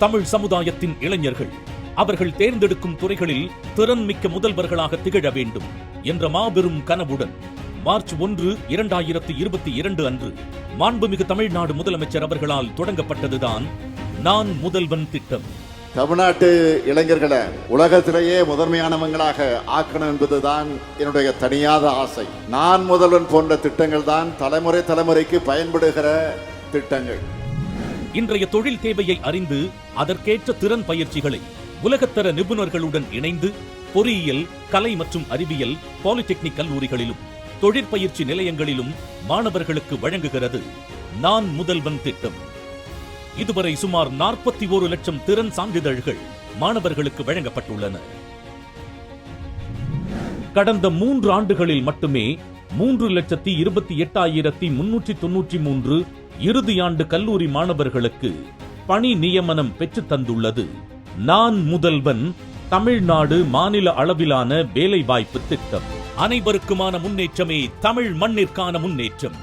தமிழ் சமுதாயத்தின் இளைஞர்கள் அவர்கள் தேர்ந்தெடுக்கும் துறைகளில் திறன்மிக்க முதல்வர்களாக திகழ வேண்டும் என்ற மாபெரும் கனவுடன் மார்ச் 1, 2022 அன்று மாண்புமிகு தமிழ்நாடு முதலமைச்சர் அவர்களால் தொடங்கப்பட்டதுதான் நான் முதல்வன் திட்டம். தமிழ்நாட்டு இளைஞர்களை உலகத்திலேயே முதன்மையானவங்களாக ஆக்கணும் என்பதுதான் என்னுடைய தனியாத ஆசை. நான் முதல்வன் போன்ற திட்டங்கள் தான் தலைமுறைக்கு பயன்படுகிற திட்டங்கள். இன்றைய தொழில் தேவையை அறிந்து அதற்கேற்ற திறன் பயிற்சிகளை உலகத்தர நிபுணர்களுடன் இணைந்து பொறியியல், கலை மற்றும் அறிவியல், பாலிடெக்னிக் கல்லூரிகளிலும் தொழிற்பயிற்சி நிலையங்களிலும் மாணவர்களுக்கு வழங்குகிறது நான் முதல்வன் திட்டம். இதுவரை சுமார் 41 லட்சம் திறன் சான்றிதழ்கள் மாணவர்களுக்கு வழங்கப்பட்டுள்ளன. கடந்த 3 ஆண்டுகளில் மட்டுமே 3,28,393 இறுதியாண்டு கல்லூரி மாணவர்களுக்கு பணி நியமனம் பெற்றுத் தந்துள்ளது நான் முதல்வன் தமிழ்நாடு மாநில அளவிலான வேலைவாய்ப்பு திட்டம். அனைவருக்குமான முன்னேற்றமே தமிழ் மண்ணிற்கான முன்னேற்றம்.